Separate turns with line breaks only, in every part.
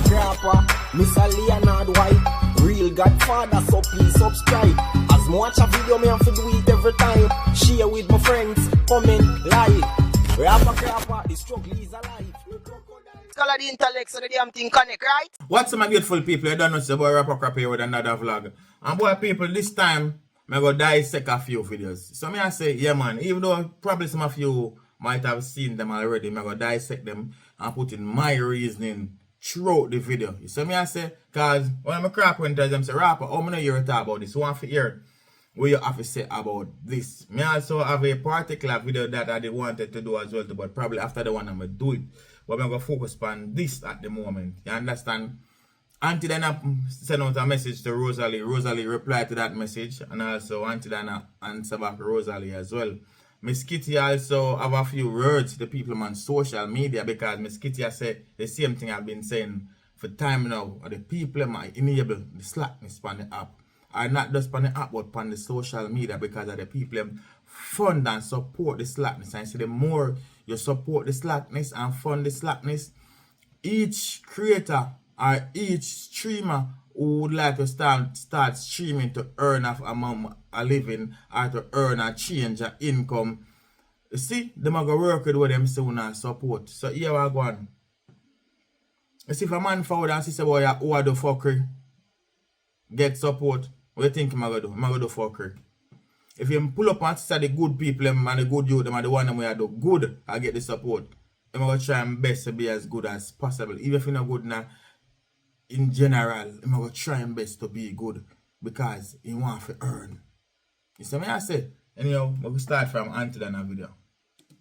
crapper, Mr. Leonard White, real Godfather, so please subscribe. As me watch a video, me have to do it every time. Share with my friends, comment, like. Rapper crapper, the struggle is alive. Color the intellect so the damn thing connect, right?
What's up, my beautiful people? You don't know, it's about Rapper Crap here with another vlog. And boy, people, this time, I'm going to dissect a few videos. So I say, yeah man, even though probably some of you might have seen them already, I'm going to dissect them and put in my reasoning throughout the video. So I say, because when I'm crap when them say, Rapper, how many you talk about this? One for here, what you have to say about this. I also have a particular video that I wanted to do as well, but probably after the one I'm going to do it. But I'm going to focus on this at the moment. You understand? Auntie Donna sent out a message to Rosealee. Rosealee replied to that message. And also Auntie Donna answered back Rosealee as well. Miss Kitty also have a few words to the people on social media. Because Miss Kitty has said the same thing I've been saying for time now. Or the people might enable the slackness on the app. Or not just on the app but on the social media. Because of the people fund and support the slackness. And so the more you support the slackness and fund the slackness, each creator or each streamer who would like to start streaming to earn a living or to earn a change of income, you see, them are going to work with them soon and support. So here we go on. You see, if a man forward and say, boy, who are the fuckery, get support, what do you think I'm going to do? I'm going to do fuckery. If you pull up and say the good people and the good youth, them are the one who do good, I get the support. I'm going to try my best to be as good as possible. Even if you're not good now, in general, I'm going to try my best to be good because you want to earn. You see what I say? Anyhow, we will start from Auntie Donna video.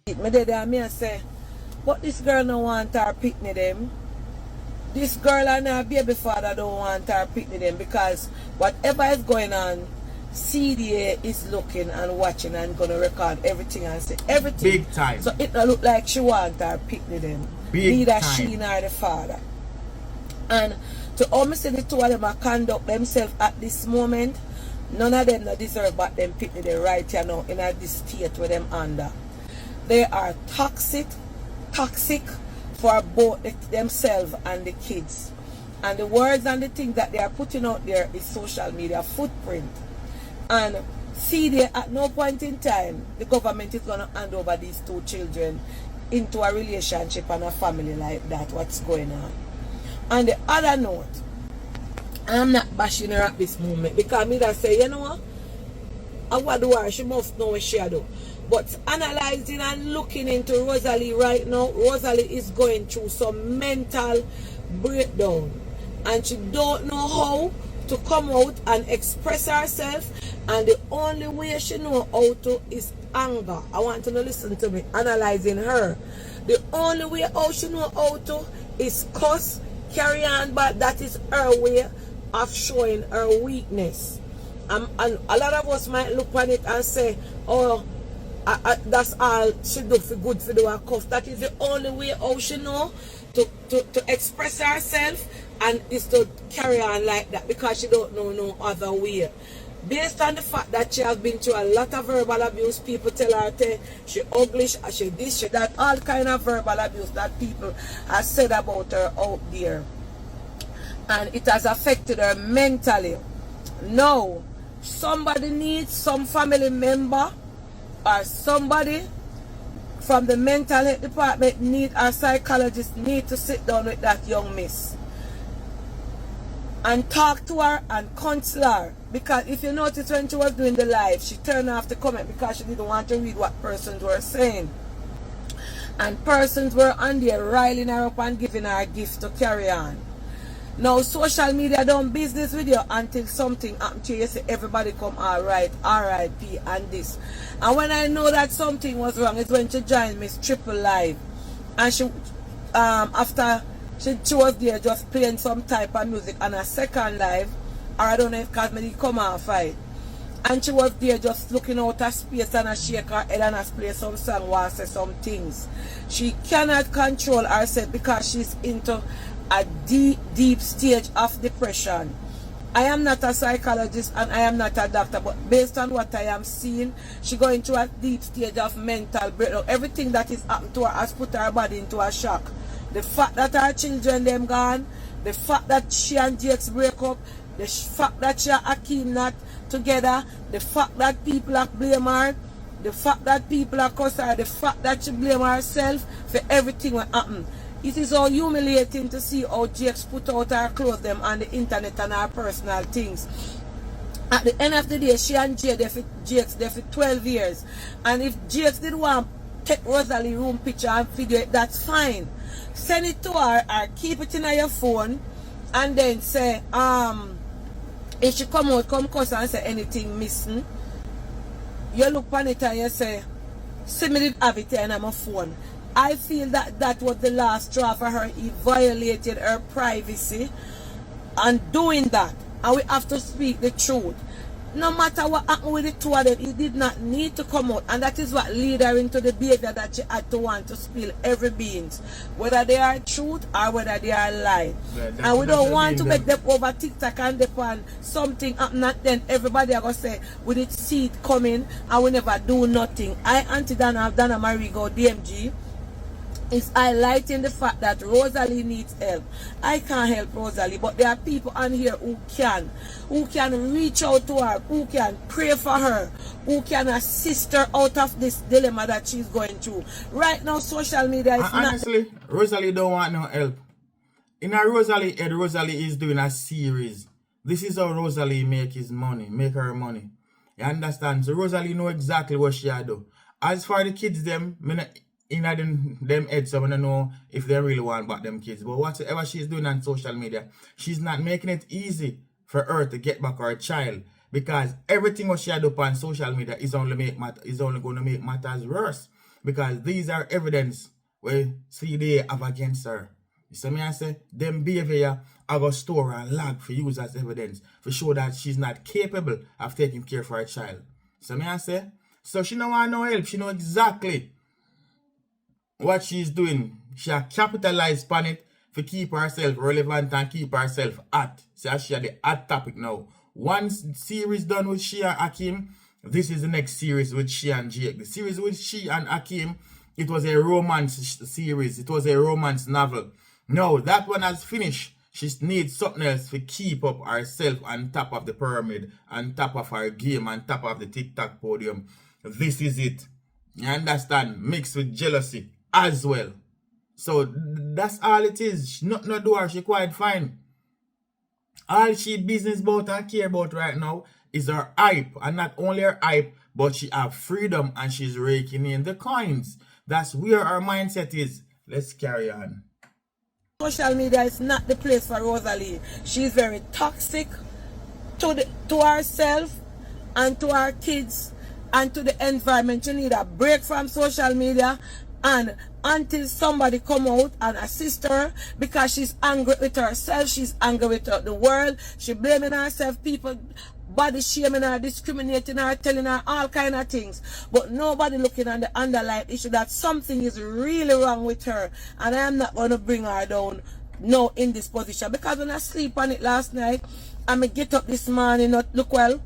I say, but this girl don't want her picnic them. This girl and her baby father don't want her picnic them because whatever is going on, CDA is looking and watching and gonna record everything and say everything.
Big time.
So it don't look like she want her picnic them. Neither she nor the father. And to almost say the two of them are conduct themselves at this moment, none of them not deserve but them picnic them right here now in this state where them under. They are toxic for both themselves and the kids. And the words and the things that they are putting out there is social media footprint. And see there at no point in time the government is going to hand over these two children into a relationship and a family like that. What's going on? On the other note, I'm not bashing her at this moment because me that say, you know what? I want to her, she must know what she do. But analyzing and looking into Rosealee right now, Rosealee is going through some mental breakdown. And she don't know how to come out and express herself, and the only way she know how to is anger. I want to listen to me analyzing her. The only way how she know how to is cuss, carry on, but that is her way of showing her weakness. And a lot of us might look on it and say, oh, that's all she do for good for the cuff. That is the only way how she know to express herself, and is to carry on like that because she don't know no other way. Based on the fact that she has been through a lot of verbal abuse, people tell her she ugly, she this, she that, all kind of verbal abuse that people have said about her out there. And it has affected her mentally. Now, somebody needs, some family member or somebody from the mental health department need, or psychologist need to sit down with that young miss and talk to her and counsel her. Because if you notice when she was doing the live, she turned off the comment because she didn't want to read what persons were saying. And persons were on there riling her up and giving her a gift to carry on. Now social media don't business with you until something happened to you. You say everybody come alright, RIP and this. And when I know that something was wrong, it's when she joined Miss Triple Live. And she after she was there just playing some type of music on a second live, or I don't know if Cosmetic come and fight. And she was there just looking out of space and shake her head and play some song while say some things. She cannot control herself because she's into a deep stage of depression. I am not a psychologist and I am not a doctor, but based on what I am seeing, she going through a deep stage of mental breakdown. Everything that is happened to her has put her body into a shock. The fact that her children them gone, The fact that she and Jakes break up, the fact that she and Akeem not together, the fact that people are blame her, the fact that people are cuss her, the fact that she blame herself for everything that happened. It is so humiliating to see how Jakes put out her clothes them on the internet and her personal things. At the end of the day, she and Jakes there for 12 years. And if Jakes did want to take Rosealee room picture and video it, that's fine. Send it to her or keep it in your phone and then say, if she come out, come cuss and say anything missing, you look on it and you say, see me did have it on my phone. I feel that that was the last straw for her. He violated her privacy and doing that. And we have to speak the truth. No matter what happened with the two of them, he did not need to come out. And that is what led her into the behavior that she had to want to spill every beans. Whether they are truth or whether they are lie. Yeah, and we don't want to make them over TikTok and depend something happen and then everybody are going to say, we did see it coming and we never do nothing. Auntie Donna Marie go DMG is highlighting the fact that Rosealee needs help. I can't help Rosealee, but there are people on here who can reach out to her, who can pray for her, who can assist her out of this dilemma that she's going through. Right now, social media is
honestly, Rosealee don't want no help. In a Rosealee head, Rosealee is doing a series. This is how Rosealee make her money. You understand? So Rosealee know exactly what she do. As for the kids, them heads, so I don't know if they really want back them kids. But whatever she's doing on social media, she's not making it easy for her to get back her child, because everything what she had up on social media is only going to make matters worse, because these are evidence where they have against her. You see me I say, them behavior I go store and log for use as evidence to show that she's not capable of taking care of her child. So me I say, so she don't want no help. She know exactly what she's doing. She capitalized on it to keep herself relevant and keep herself hot. So she had the hot topic now. One series done with she and Akeem, this is the next series with she and Jake. The series with she and Akeem, it was a romance series. It was a romance novel. Now that one has finished. She needs something else to keep up herself on top of the pyramid, on top of her game, on top of the TikTok podium. This is it. You understand? Mixed with jealousy as well. So that's all it is. Not do her, she quite fine. All she business about and care about right now is her hype. And not only her hype, but she have freedom and she's raking in the coins. That's where her mindset is. Let's carry on.
Social media is not the place for Rosealee. She's very toxic to herself and to her kids and to the environment. She need a break from social media, and until somebody come out and assist her, because she's angry with herself, she's angry with the world, she blaming herself, people body shaming her, discriminating her, telling her all kind of things, but nobody looking at the underlying issue that something is really wrong with her. And I am not going to bring her down now in this position, because when I sleep on it last night and me get up this morning not look well,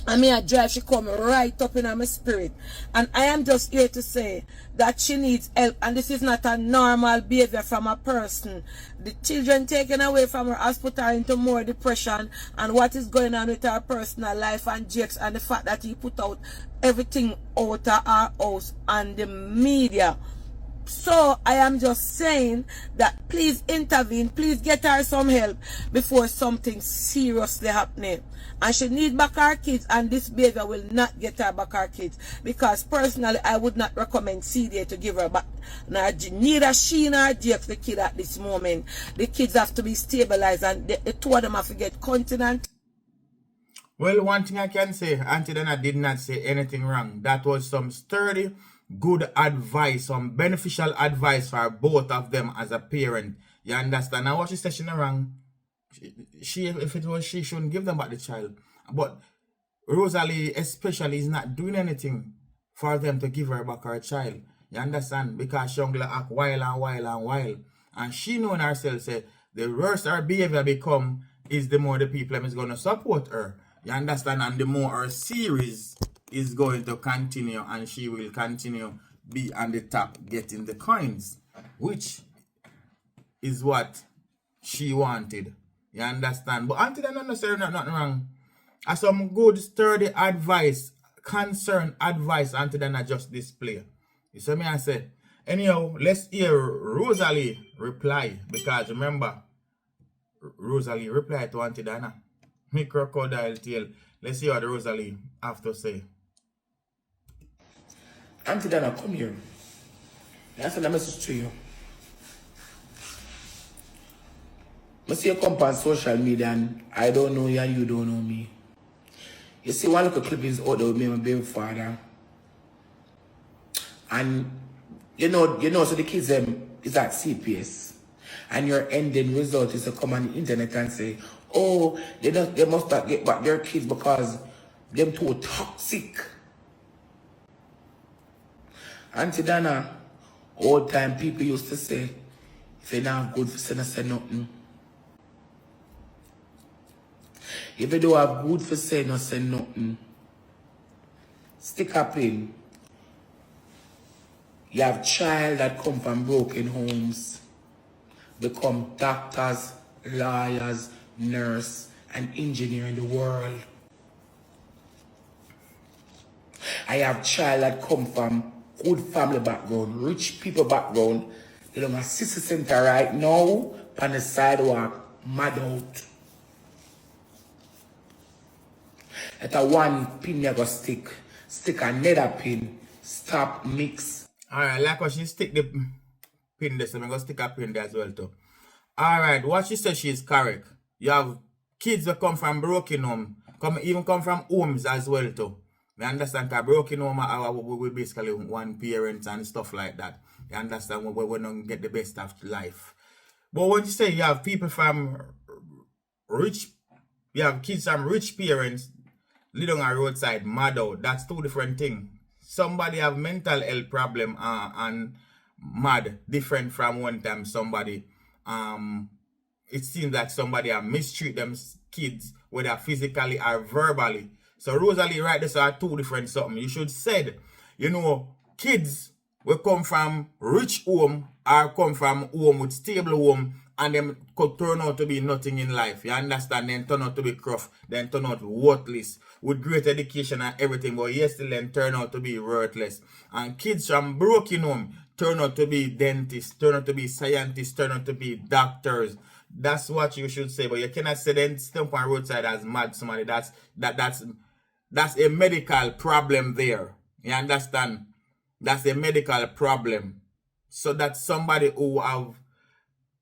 and me a drive, she come right up in my spirit. And I am just here to say that she needs help, and this is not a normal behavior from a person. The children taken away from her has put her into more depression, and what is going on with her personal life and Jakes, and the fact that he put out everything out of our house and the media. So I am just saying that please intervene, please get her some help before something seriously happening. And she need back her kids, and this behavior will not get her back her kids, because personally I would not recommend CDA to give her back. Neither she nor Jake the kid at this moment. The kids have to be stabilized, and the two of them have to get continent.
Well, one thing I can say, Auntie Donna did not say anything wrong. That was some sturdy, good advice, some beneficial advice for both of them as a parent. You understand? Now what she said, she not wrong. She, if it was she, shouldn't give them back the child. But Rosealee especially is not doing anything for them to give her back her child. You understand? Because she only act wild. And she know in herself, say, the worse her behavior become, is the more the people is going to support her. You understand? And the more her series is going to continue, and she will continue be on the top getting the coins, which is what she wanted. You understand? But Auntie Donna not saying nothing wrong. As some good, sturdy advice, concerned advice Auntie Donna just display. You see me I say? Anyhow, let's hear Rosealee reply. Because remember, Rosealee replied to Auntie Donna. Me crocodile tail. Let's see what Rosealee have to say.
Auntie Donna, come here. That's a message to you. I see you come on social media and I don't know you and you don't know me. You see one little clip is out there with me and my baby father. And you know, so the kids is at CPS. And your ending result is to come on the internet and say, oh, they must not get back their kids because them too toxic. Auntie Donna, old time people used to say, if you're not good for say nothing. If you don't have good for say nothing. Stick up in. You have child that come from broken homes, become doctors, lawyers, nurse, and engineer in the world. I have child that come from good family background, rich people background. They don't have sister center right now on the sidewalk, mad out. At a one pin never stick another pin, stop, mix.
Alright, like how she stick the pin there, so I'm going to stick a pin there as well too. Alright, what she says she is correct. You have kids that come from broken home, even come from homes as well too. You understand? Because broken home we basically one parent and stuff like that. You understand? We don't get the best of life. But when you say you have people from rich, you have kids from rich parents living on roadside, mad out, that's two different things. Somebody have mental health problem and mad, different from one time somebody, it seems like somebody have mistreat them kids, whether physically or verbally. So Rosealee, right, these are two different something. You should said, you know, kids will come from rich home or come from home with stable home and them could turn out to be nothing in life. You understand? Then turn out to be rough, then turn out worthless with great education and everything, but yes, still then turn out to be worthless. And kids from broken home turn out to be dentists, turn out to be scientists, turn out to be doctors. That's what you should say, but you cannot say then stamp on roadside as mad somebody. That's a medical problem there. You understand? That's a medical problem. So that's somebody who have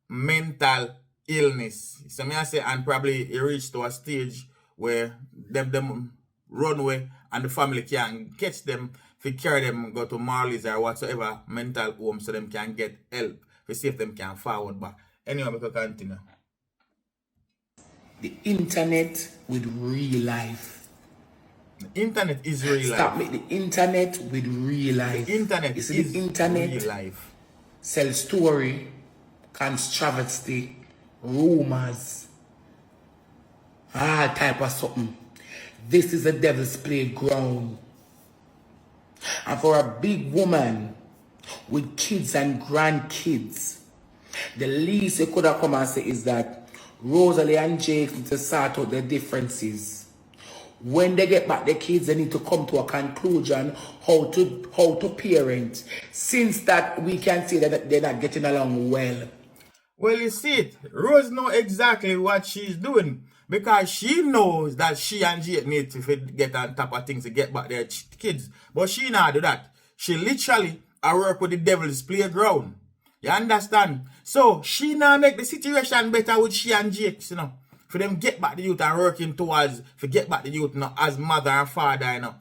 mental illness. So me I say, and probably he reached to a stage where them run away and the family can catch them, if you carry them, go to Marley's or whatsoever mental home so them can get help, to see if them can forward back. Anyway, we can continue.
The internet with real life.
The internet is real life.
Stop the internet with real life.
The internet
is
the
internet
real life.
Sell story, controversy, rumors, all type of something. This is a devil's playground. And for a big woman with kids and grandkids, the least you could have come and say is that Rosealee and Jake need to sort out their differences. When they get back their kids, they need to come to a conclusion how to parent. Since that we can see that they're not getting along well.
Well, you see it. Rose knows exactly what she's doing. Because she knows that she and Jake need to get on top of things to get back their kids. But she not do that. She literally work with the devil's playground. You understand? So she now make the situation better with she and Jake, you know. For them get back the youth and working towards, for get back the youth, you know, as mother and father, you know.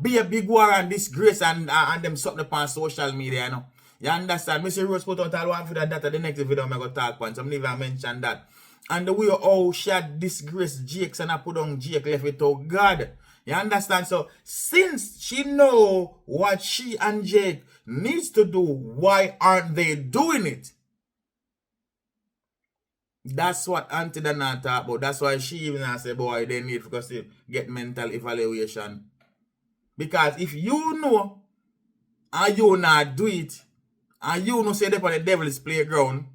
Be a big war and disgrace and them something upon social media, you know. You understand? Mr. Rose put out all one for that data. The next video I'm going to talk about. So I'm never mention that. And the way how she had disgraced Jake and I put on Jake left it to God. You understand? So since she know what she and Jake needs to do, why aren't they doing it? That's what Auntie Donna talk about. That's why she even say, boy, they need to get mental evaluation. Because if you know and you not do it, and you know say they on the devil's playground,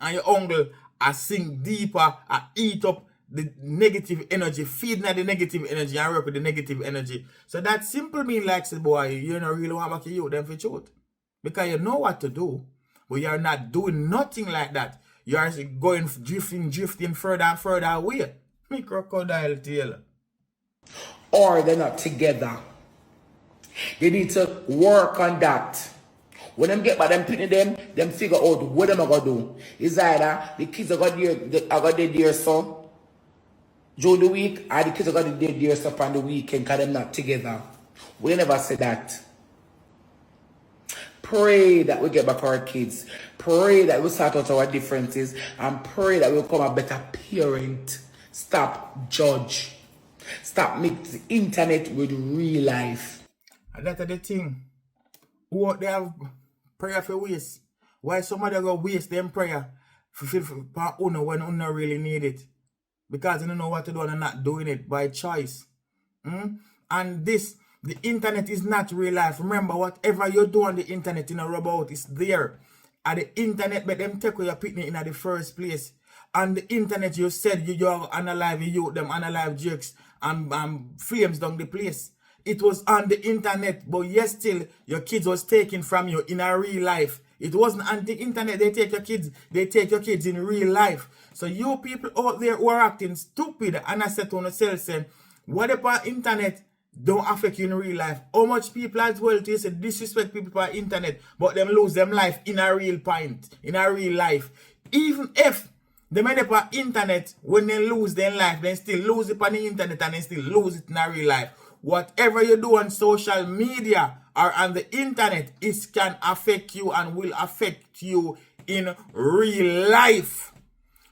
and your uncle I sink deeper, I eat up the negative energy, feeding the negative energy and work with the negative energy. So that simple mean like, say, boy, you don't really want back you them for truth. Because you know what to do, but you're not doing nothing like that. You are going drifting further and further away. Me crocodile tail.
Or they're not together. They need to work on that. When them get by them picking them figure out what them are gonna do. It's either the kids are gonna their son during the week, or the kids are gonna their stuff on the weekend because them not together. We never say that. Pray that we get back our kids. Pray that we sort out our differences, and pray that we'll become a better parent. Stop judge. Stop mix the internet with real life.
And that's the thing. Who they have prayer for waste? Why somebody go waste them prayer for uno when uno really need it? Because they don't know what to do and they're not doing it by choice. And the internet is not real life. Remember, whatever you do on the internet in a robot is there. At the internet, but them take away your picnic in the first place. On the internet, you said you analyze you them analyze jokes and flames down the place. It was on the internet, but yet still your kids was taken from you in a real life. It wasn't on the internet they take your kids in real life. So you people out there who are acting stupid, and I said to yourself, saying, what about internet don't affect you in real life? How much people as well to say disrespect people by internet, but them lose them life in a real point, in a real life. Even if they made up on internet, when they lose their life, they still lose it on the internet and they still lose it in a real life. Whatever you do on social media or on the internet, it can affect you and will affect you in real life.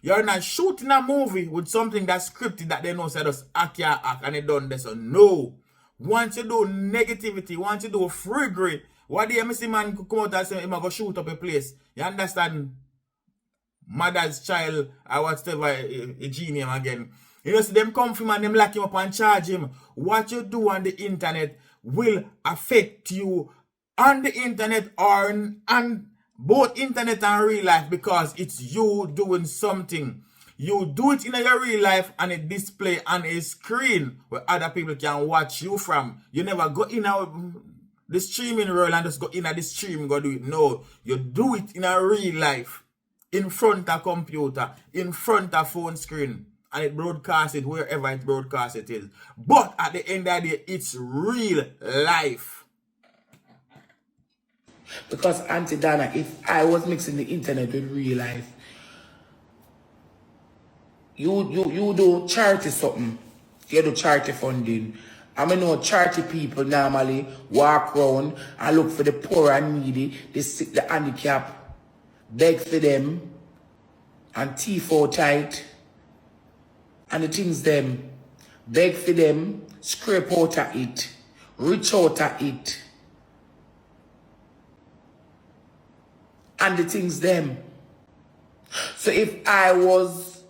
You're not shooting a movie with something that's scripted that they know say just act and they done this. So no. Once you do negativity, once you do friggery, what do you see man come out and say him go shoot up a place? You understand? Mother's child or whatever a genius again. You know, see them come from and them lock him up and charge him. What you do on the internet will affect you on the internet or on both internet and real life, because it's you doing something. You do it in your real life and it display on a screen where other people can watch you from. You never go in the streaming world and just go in at the stream go do it. No, you do it in a real life. In front of computer, in front of phone screen. And it broadcasts it wherever it broadcasts it is. But at the end of the day, it's real life.
Because Auntie Donna, if I was mixing the internet with real life, you do charity something. You do charity funding. I mean, know charity people normally walk around and look for the poor and needy, the sick, the handicapped, beg for them, and teeth out tight, and the things them, beg for them, scrape out of it, reach out of it, and the things them. So if I was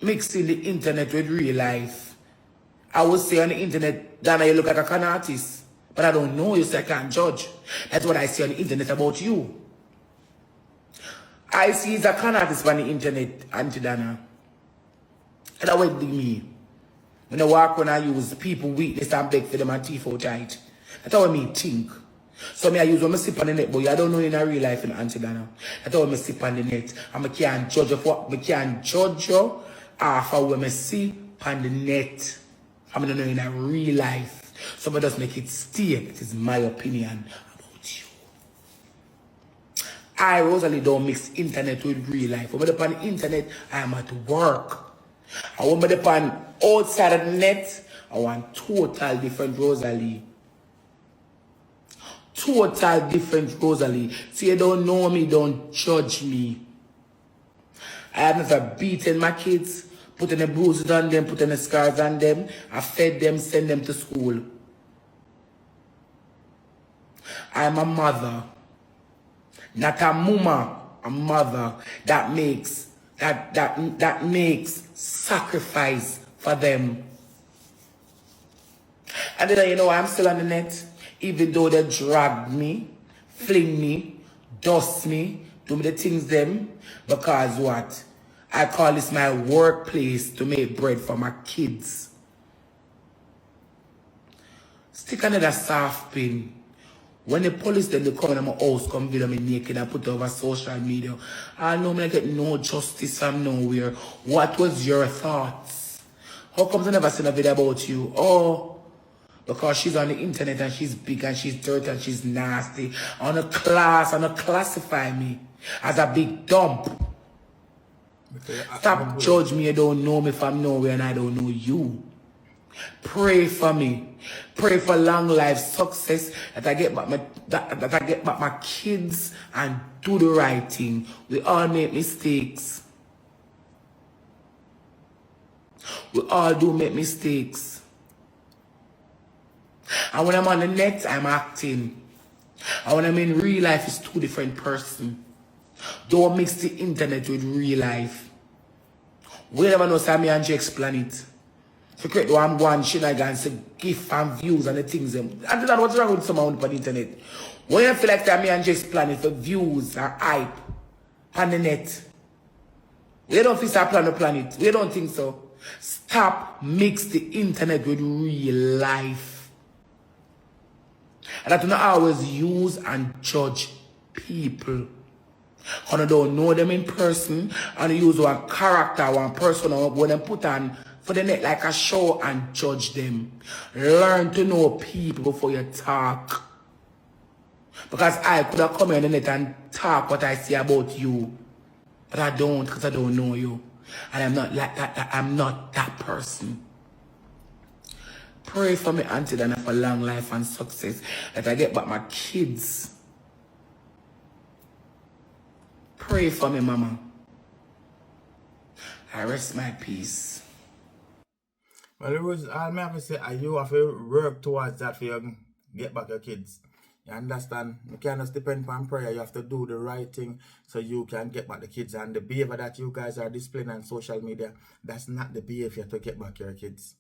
mixing the internet with real life, I would say on the internet, Donna, you look like a con artist, but I don't know you, so I can't judge. That's what I see on the internet about you. I see he's a con artist on the internet, Auntie Donna. And that would be me. When I walk when I use people weakness and beg for them and teeth out tight. That's how me think. So me I use when I sip on the net, but I don't know in a real life in Auntie Donna. That's how I sip on the net. And I can't judge you for I can't judge you after when I see on the net. I don't know in a real life. So I just make it stay. It is my opinion about you. I, Rosealee, don't mix internet with real life. When I'm on the internet, I am at work. And when I'm on outside of the net, I want total different Rosealee. Total different Rosealee. So you don't know me, don't judge me. I have never beaten my kids, putting the bruises on them, putting the scars on them. I fed them, send them to school. I'm a mother. Not a mama, a mother that makes sacrifice for them. And then you know I'm still on the net, even though they drag me, fling me, dust me, do me the things them, because what? I call this my workplace to make bread for my kids. Stick another soft pin. When the police then they come in my house, come video me naked and put it over social media. I know I get no justice from nowhere. What was your thoughts? How come I never seen a video about you? Oh, because she's on the internet and she's big and she's dirty and she's nasty. On a classify me as a big dump. Stop judge me. You don't know me from nowhere and I don't know you. Pray for me. Pray for long life, success, that I get back my kids and do the right thing. We all make mistakes. We all do make mistakes. And when I'm on the net, I'm acting. And when I'm in real life, it's two different persons. Don't mix the internet with real life. We never know Sammy and Jake's planet. So create the I'm going shit like and say gift and views and the things. And that's what's wrong with someone on the internet. When you feel like that me and Jake's planet for views and hype on the net. We don't feel that plan the planet. We don't think so. Stop mix the internet with real life. And that you not always use and judge people. And you don't know them in person and you use one character, one person when they put on for the net like a show and judge them. Learn to know people before you talk. Because I could have come on the net and talk what I see about you. But I don't because I don't know you. And I'm not like that. I'm not that person. Pray for me, Auntie Donna, for long life and success. That I get back my kids. Pray for me, Mama. I rest my peace.
Well, Rose, all I have to say, you have to work towards that for you get back your kids. You understand? You can't just depend on prayer. You have to do the right thing so you can get back the kids. And the behavior that you guys are displaying on social media, that's not the behavior to get back your kids.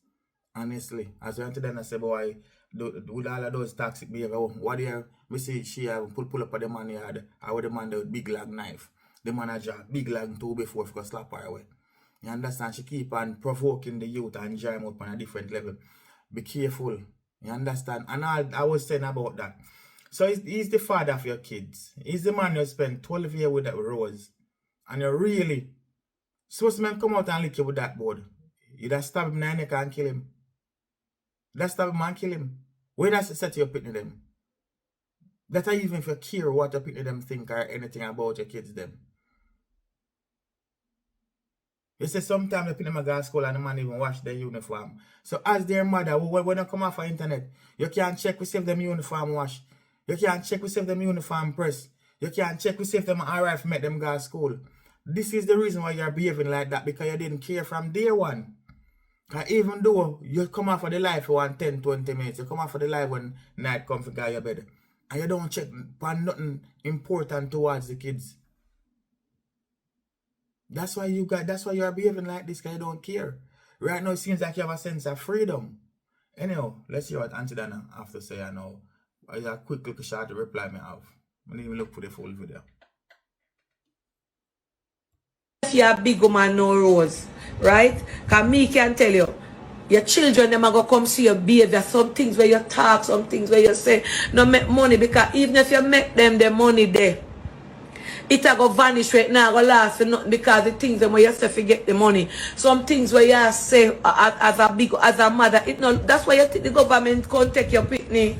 Honestly. As Auntie Donna said, boy, with all of those toxic behavior, what do you see she pull up at the man yard or with the man with big long knife. The man has a big long two before because slap her away. You understand? She keep on provoking the youth and drive them up on a different level. Be careful. You understand? And I was saying about that. So he's the father of your kids. He's the man who spent 12 years with that Rose. And you're really supposed to come out and lick you with that board. You just stab him in the neck and kill him. Just stab him and kill him. Where does it set you up into them? That even if you care what your people them think or anything about your kids them. You say sometimes they put them go to school and the man even wash their uniform. So as their mother, when you come off the internet, you can't check to see if them uniform wash. You can't check to see if them uniform press. You can't check to see if them alright to make them go to school. This is the reason why you're behaving like that, because you didn't care from day one. Because even though you come off of the life for 10, 20 minutes, you come off of the life when night comes to go to your bed. And you don't check for nothing important towards the kids. That's why you're behaving like this, because you don't care. Right now it seems like you have a sense of freedom. Anyhow, let's see what Auntie Donna have to say. I know. I a quick little shot to reply me off. I need to look for the full video.
If you're a big woman, no Rose, right? Because me can tell you, your children, them are going to come see your behavior. Some things where you talk, some things where you say, no make money. Because even if you make them the money there, it will go vanish right now, go last for nothing, because the things where you say forget the money. Some things where you say as a mother, that's why you think the government can't take your picnic.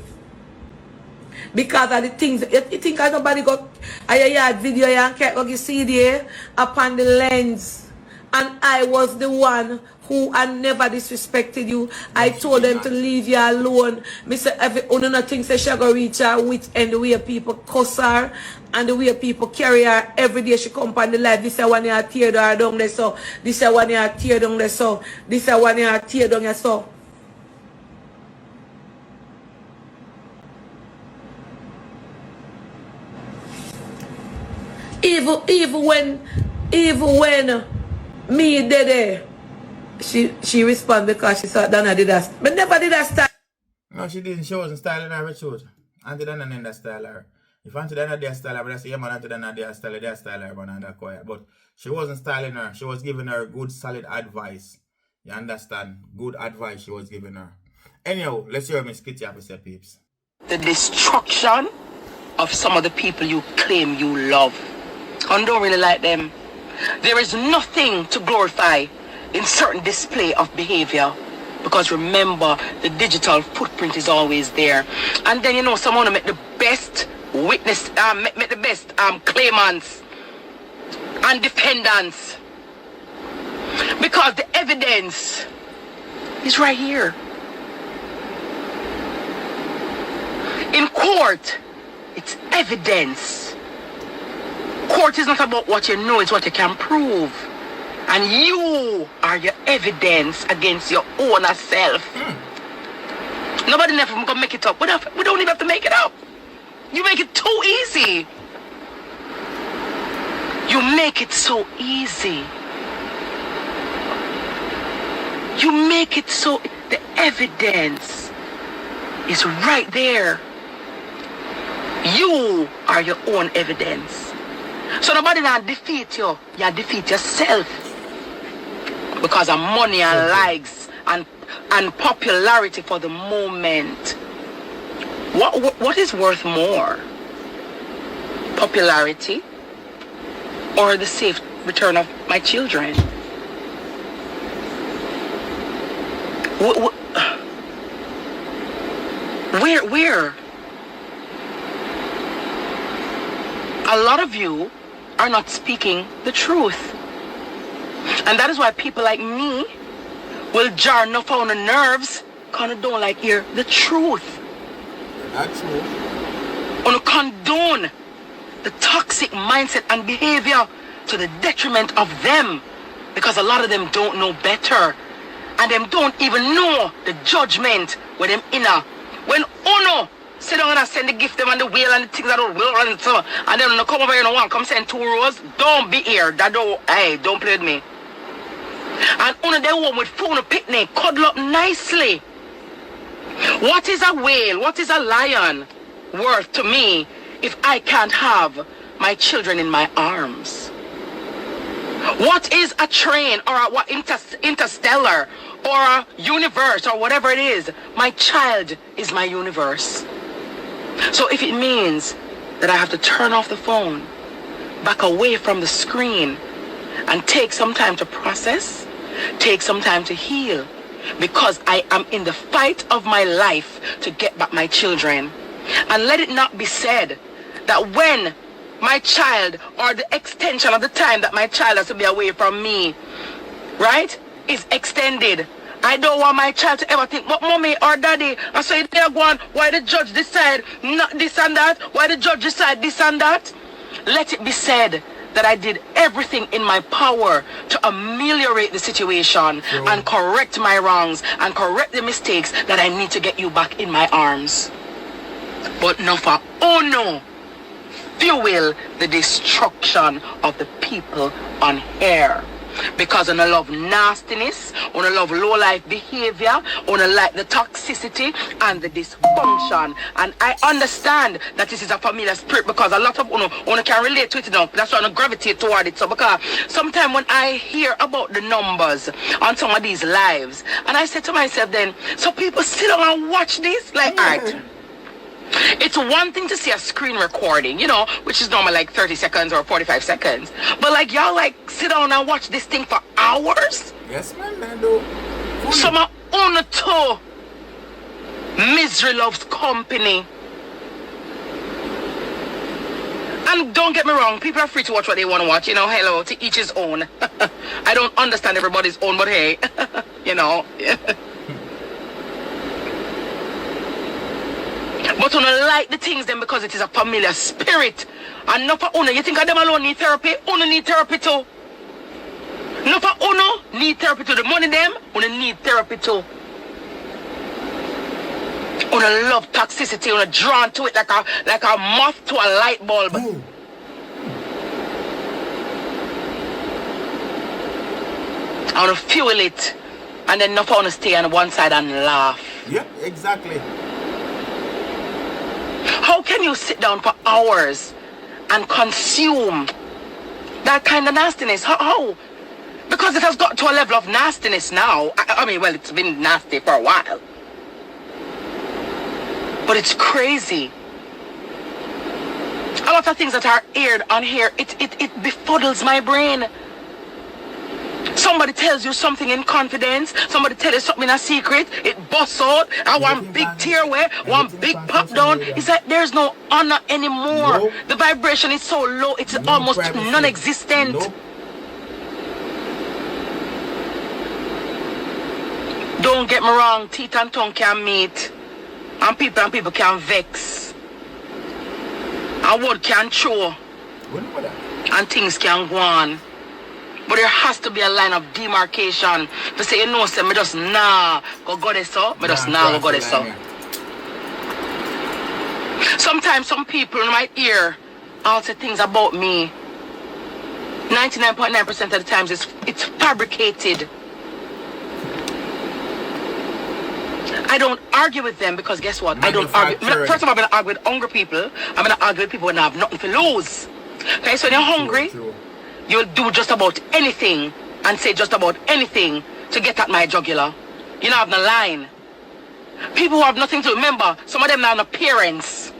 Because of the things, you think nobody got a yard video and can't go see there upon the lens. And I was the one who I never disrespected you. I told them to leave you alone. Me say every nothing say she go reach her with, and the way people cuss her and the way people carry her every day she come on the life. This is one you tear her down there so. This is one you tear down there so. This is one you tear down there so. Even when me did it, she responded because she thought Donna did that. But never did that style.
No, she didn't. She wasn't styling her with shoes. Auntie Donna named that style her. If Auntie Donna their style, but I say, yeah, man, Auntie Donna their style, man, and that quiet. But she wasn't styling her. She was giving her good, solid advice. You understand? Good advice she was giving her. Anyhow, let's hear Miss Kitty have to say, peeps.
The destruction of some of the people you claim you love. I don't really like them. There is nothing to glorify in certain display of behavior. Because remember, the digital footprint is always there. And then, you know, someone make the best witness, make the best claimants and defendants. Because the evidence is right here. In court, it's evidence. Court is not about what you know, it's what you can prove. And you are your evidence against your own self. Nobody never gonna make it up. We don't even have to make it up. You make it too easy. You make it so easy. You make it so... The evidence is right there. You are your own evidence. So nobody not defeat you. You defeat yourself. Because of money and likes and popularity for the moment. What is worth more? Popularity or the safe return of my children? Where? A lot of you are not speaking the truth. And that is why people like me will jar enough on the nerves because I don't like hear the truth.
That's true.
On condone the toxic mindset and behavior to the detriment of them. Because a lot of them don't know better. And them don't even know the judgment with them inner. When Uno sit down and send the gift them and the wheel and the things that don't will and so and then come over here and one come send 2 rows, don't be here. That don't play with me. And Uno they one with phone picnic, cuddle up nicely. What is a whale? What is a lion worth to me if I can't have my children in my arms? What is a train or a what interstellar or a universe or whatever it is? My child is my universe. So if it means that I have to turn off the phone, back away from the screen, and take some time to process, take some time to heal, because I am in the fight of my life to get back my children. And let it not be said that when my child, or the extension of the time that my child has to be away from me, right, is extended, I don't want my child to ever think, but mommy or daddy, and so they're going, why the judge decide not this and that? Why the judge decide this and that? Let it be said that I did everything in my power to ameliorate the situation and correct my wrongs and correct the mistakes that I need to get you back in my arms. But no for, oh no, fuel the destruction of the people on here. Because I love nastiness, I love low-life behavior, I like the toxicity and the dysfunction. And I understand that this is a familiar spirit because a lot of you can relate to it enough. That's why I gravitate toward it. So because sometimes when I hear about the numbers on some of these lives, and I say to myself then, so people sit down and watch this? Like, alright. It's one thing to see a screen recording, you know, which is normally like 30 seconds or 45 seconds. But like y'all like sit down and watch this thing for hours?
Yes, man, I do.
Some are on to misery loves company. And don't get me wrong, people are free to watch what they want to watch, you know, hello, to each his own. I don't understand everybody's own, but hey, you know. But you don't like the things then because it is a familiar spirit. And not for Uno, you think of them alone need therapy? Uno need therapy too. Not for Uno need therapy too. The money them, Uno need therapy too. Uno love toxicity, Uno drawn to it like a moth to a light bulb.
Ooh.
I want to fuel it. And then not for Uno stay on one side and laugh.
Yep, exactly.
How can you sit down for hours and consume that kind of nastiness? How? Because it has got to a level of nastiness now. I mean, well, it's been nasty for a while. But it's crazy. A lot of things that are aired on here, it befuddles my brain. Somebody tells you something in confidence, somebody tells you something in a secret, it busts out, and one big tear away, one big pop down. It's like there's no honor anymore.
Nope.
The vibration is so low, it's almost non-existent.
Nope.
Don't get me wrong, teeth and tongue can meet, and people can vex, and word can show, and things can go on. But there has to be a line of demarcation to say, you know, say, me just nah go this so, me just nah go this so. Sometimes some people in my ear all say things about me. 99.9% of the times it's fabricated. I don't argue with them because guess what? I don't argue. First of all, I'm going to argue with hungry people. I'm going to argue with people when I have nothing to lose. Okay, so when you're hungry, you'll do just about anything and say just about anything to get at my jugular. You don't have no line. People who have nothing to remember, some of them not have no parents.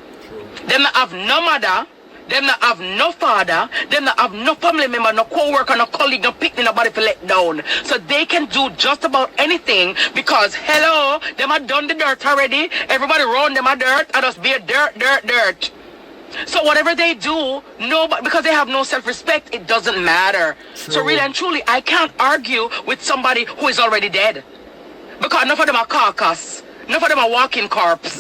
Them not have no mother. Them not have no father. Them not have no family member, no co-worker, no colleague, no picnic, nobody to let down. So they can do just about anything because, hello, them have done the dirt already. Everybody around them are dirt. I just be a dirt. So whatever they do, nobody, because they have no self-respect, it doesn't matter. True. So really and truly, I can't argue with somebody who is already dead. Because enough of them are carcass. Enough of them are walking corpse.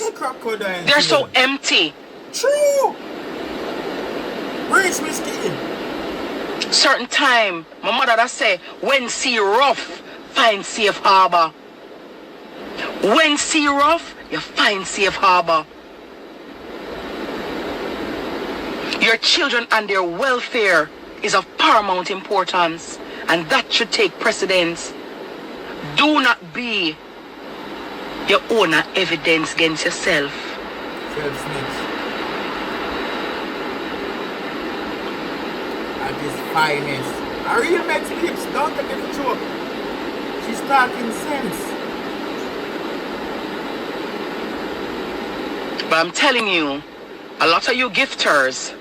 They're so empty.
True. Reach me skin.
Certain time, my mother that say, when sea rough, find safe harbor. When sea rough, you find safe harbor. Your children and their welfare is of paramount importance, and that should take precedence. Do not be your own evidence against yourself.
At his finest. I really makes lips, don't take it a joke. She's talking sense.
But I'm telling you, a lot of you gifters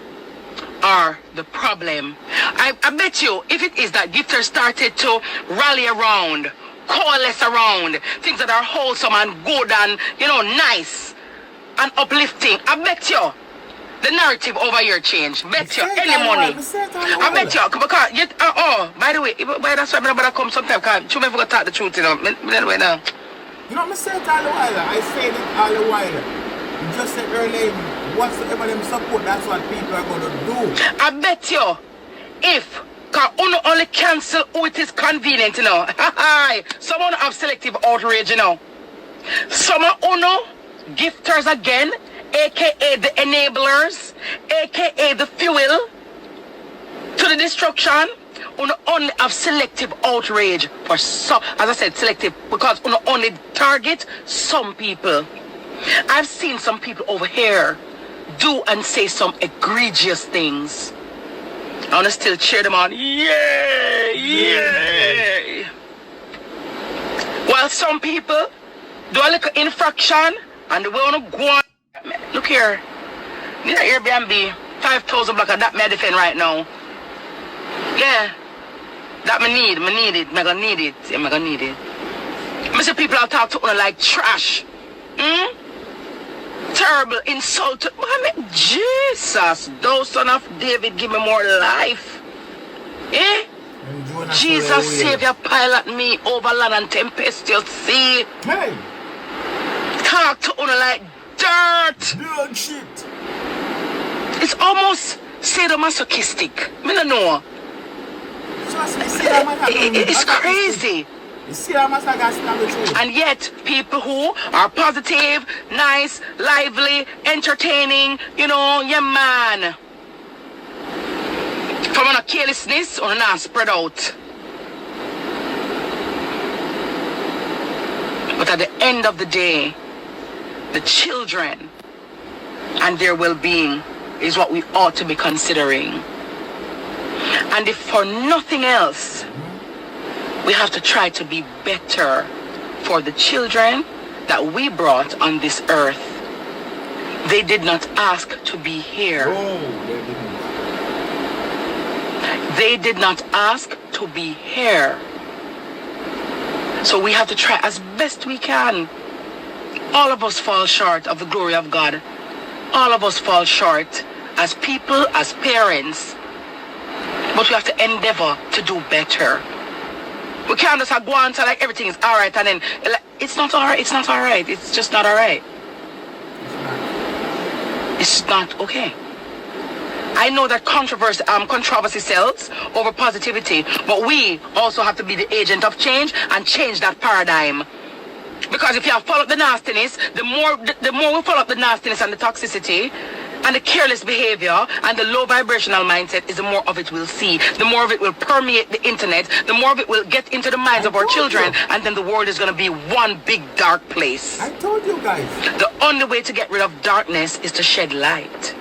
are the problem. I bet you, if it is that gifters started to rally around, coalesce around things that are wholesome and good and, you know, nice and uplifting, I bet you the narrative over here change. Bet you any money. I bet you because yet by the way, that's why I'm not come sometimes because you never talk the truth, you know. Anyway now.
You know, I say it all the while. I say it all the while. You just said earlier, whatsoever them support, that's what people are gonna do. I
bet you if Uno only cancel who it is convenient, you know. Someone have selective outrage, you know. Some Uno gifters again, aka the enablers, aka the fuel to the destruction. Uno only have selective outrage for some, as I said, selective because Uno only target some people. I've seen some people over here do and say some egregious things. I want to still cheer them on. Yay! While some people do a little infraction and they want to go on. Look here. Need an Airbnb. 5,000 block of that me defend right now. Yeah. That me need it. I'm gonna need it. I'm gonna need it. I see people I'll talk to like trash. Terrible insult. Jesus, thou son of David, give me more life. Eh? Jesus, Savior, pilot me over land and tempestuous sea.
Hey!
Talk to una like dirt.
Dirt shit.
It's almost sadomasochistic. I don't know. It's crazy. And yet, people who are positive, nice, lively, entertaining, you know, yeah, man. From a carelessness or not spread out. But at the end of the day, the children and their well-being is what we ought to be considering. And if for nothing else, we have to try to be better for the children that we brought on this earth. They did not ask to be here. They did not ask to be here. So we have to try as best we can. All of us fall short of the glory of God. All of us fall short as people, as parents. But we have to endeavor to do better. We can't just go on to like everything is all right and then it's not all right. It's not all right. It's just not all right. It's not okay. I know that controversy sells over positivity, but we also have to be the agent of change and change that paradigm. Because if you follow the nastiness, the more we follow the nastiness and the toxicity and the careless behavior and the low vibrational mindset, is the more of it we'll see. The more of it will permeate the internet. The more of it will get into the minds of our children. And then the world is going to be one big dark place.
I told you guys.
The only way to get rid of darkness is to shed light.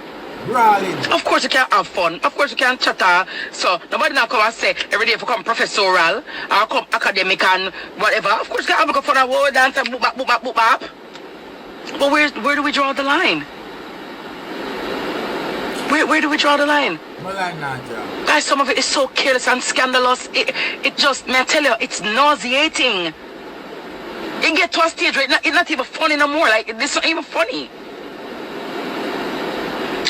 Rolling.
Of course you can have fun. Of course you can chatter. So nobody now come and say every day if you come professorial or come academic and whatever. Of course you can have a fun and word dance and boop bap, boop bap, boop bap. But where do we draw the line? Where do we draw the line? Guys, some of it is so careless and scandalous. It just, may I tell you, it's nauseating. It get to a stage where it's not even funny no more. Like, it's not even funny.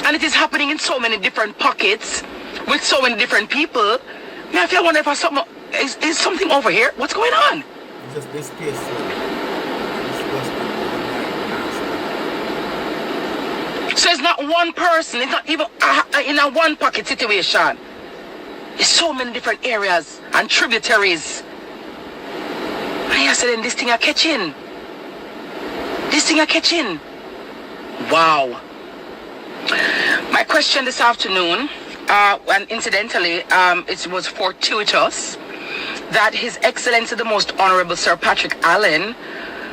And it is happening in so many different pockets with so many different people. Now, if you wonder if something is something over here, what's going on?
It's just this case.
So it's not one person. It's not even in a one pocket situation. It's so many different areas and tributaries. And I said, then this thing are catching. This thing are catching. Wow. My question this afternoon, and incidentally, it was fortuitous that His Excellency the Most Honorable Sir Patrick Allen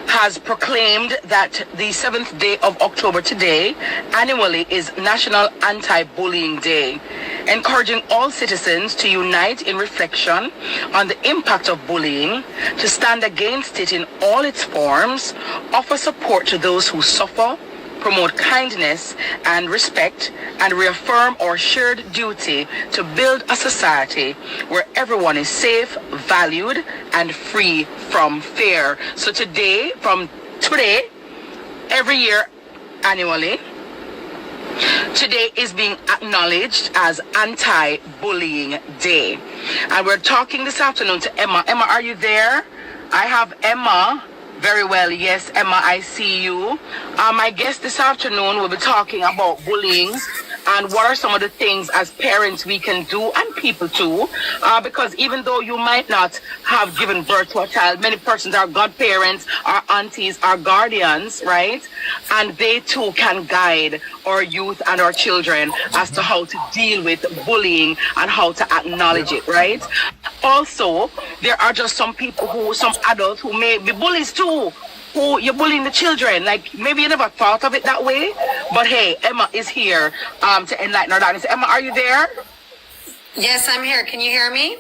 has proclaimed that the 7th day of October today, annually, is National Anti-Bullying Day, encouraging all citizens to unite in reflection on the impact of bullying, to stand against it in all its forms, offer support to those who suffer, promote kindness and respect, and reaffirm our shared duty to build a society where everyone is safe, valued, and free from fear. So today, every year, annually, today is being acknowledged as Anti-Bullying Day. And we're talking this afternoon to Emma. Emma, are you there? I have Emma. Very well, yes, Emma, I see you. My guest this afternoon will be talking about bullying and what are some of the things as parents we can do, and people too, because even though you might not have given birth to a child, many persons are godparents, are aunties, are guardians, right? And they too can guide our youth and our children as to how to deal with bullying and how to acknowledge it, right? Also, there are just some adults who may be bullies too, who you're bullying the children. Like, maybe you never thought of it that way, but hey, Emma is here to enlighten our darkness. Emma, are you there?
Yes, I'm here. Can you hear me?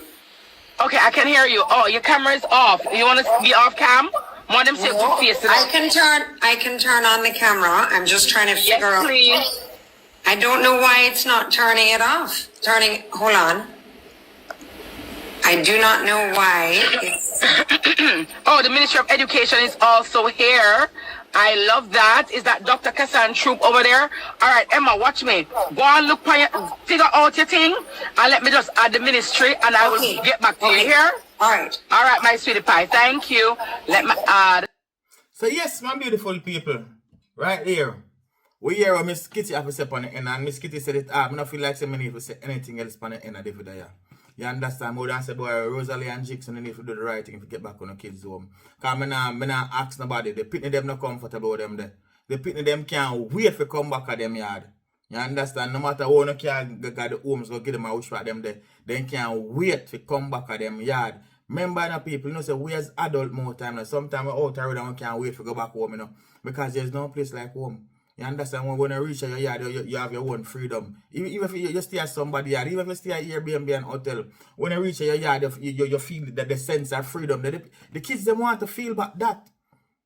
Okay, I can hear you. Oh, your camera is off. You want to be off cam? Want them to face it.
I can turn on the camera. I'm just trying to figure out.
Please.
I don't know why it's not turning it off. Hold on. I do not know why it's...
Oh, the Ministry of Education is also here. I love that. Is that Dr. Kassan Troop over there? All right, Emma, watch me. Go and look for figure out your thing, and let me just add the ministry, and I will get back to you here.
All right.
All right, my sweetie pie. Thank you. Let me add.
So yes, my beautiful people, right here. We hear what Miss Kitty have to say on the end, and Miss Kitty said it. I don't feel like saying need to say anything else on the end of the video. You understand? More than say, boy, Rosealee and Jackson need to do the right thing if you get back on the kids' home. Because I not ask nobody. The pitney them not comfortable with them there. The pitney them can't wait to come back at them yard. You understand? No matter how no can get the homes, go give them a wish for them there. They can't wait to come back at them yard. Remember, now people, you know, say we as adult more time. Sometimes we're out already and we can't wait to go back home, you know. Because there's no place like home. You understand? When you reach your yard, you have your own freedom. Even if you stay at somebody's yard, even if you stay at Airbnb and hotel, when you reach your yard, you feel that the sense of freedom. The kids, they want to feel back that.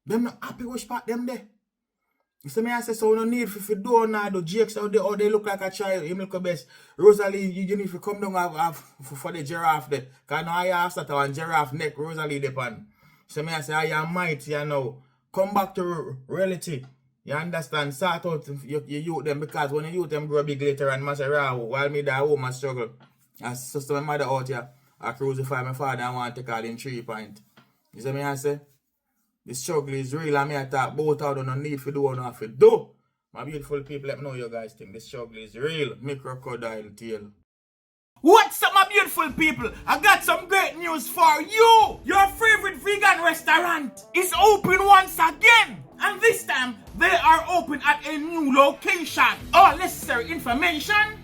Them not happy with part them there. You see me, I say, so no need if you do now, the jakes out there, or they look like a child, you look best. Rosealee, you need to come down for the giraffe there. Because now I asked that one giraffe neck, Rosealee depend. So me, I say, I am mighty, you know. Come back to reality. You understand? Sort out your youth them, because when you youth them grow big later and Masera, while me that home I struggle. As sister my mother out here, I crucify my father and want to take all in 3 points. You see me, I say? The struggle is real, and me I talk both out on no need for do or not for do. My beautiful people, let me know you guys think the struggle is real. Me crocodile tail. What's up, my beautiful people? I got some great news for you. Your favorite vegan restaurant is open once again. And this time, they are open at a new location. All necessary information.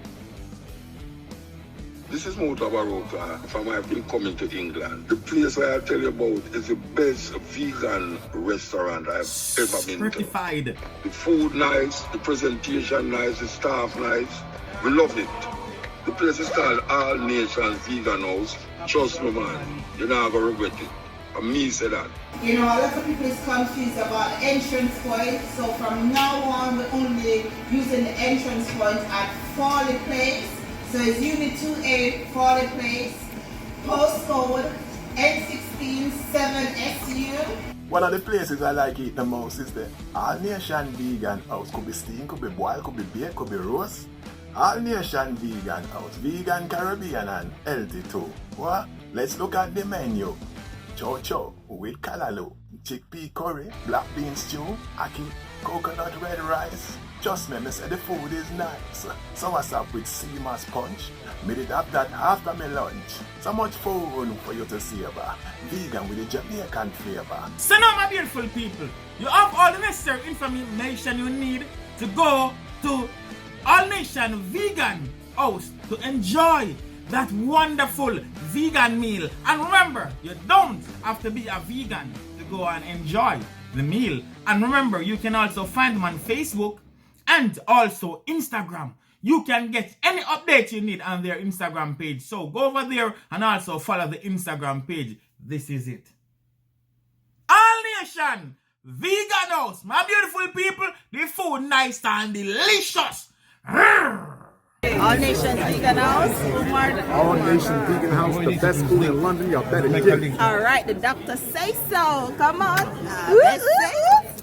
This is Motabarota from I've been coming to England. The place I tell you about is the best vegan restaurant I've ever been
Certified.
to. The food nice, the presentation nice, the staff nice. We love it. The place is called All Nations Vegan House. Trust me, man, you're not going to regret it. And me say that.
You know, a lot of people is confused about entrance point. So from now on, we're only using the entrance point at Farley Place. So it's Unit 2A, Farley Place, postcode N167SU.
One of the places I like eating the most is the All Nation Vegan House. Could be steamed, could be boiled, could be baked, could be roast. All Nation Vegan House, vegan, Caribbean and healthy too. What? Let's look at the menu. Chow chow with callaloo, chickpea curry, black bean stew, ackee, coconut red rice. Just me say the food is nice. Sour soup with sea moss punch. Me did have that after my lunch. So much food for you to savor. Vegan with the Jamaican flavor.
So now, my beautiful people, you have all the necessary information you need to go to All Nation Vegan House to enjoy that wonderful vegan meal. And remember, you don't have to be a vegan to go and enjoy the meal. And remember, you can also find them on Facebook and also Instagram. You can get any update you need on their Instagram page. So go over there and also follow the Instagram page. This is it. All Nation Vegan House. My beautiful people, the food nice and delicious.
All Nation Vegan House.
All Nation Vegan House, the best food in London. You better get it.
All right, the doctor say so. Come on. Let's say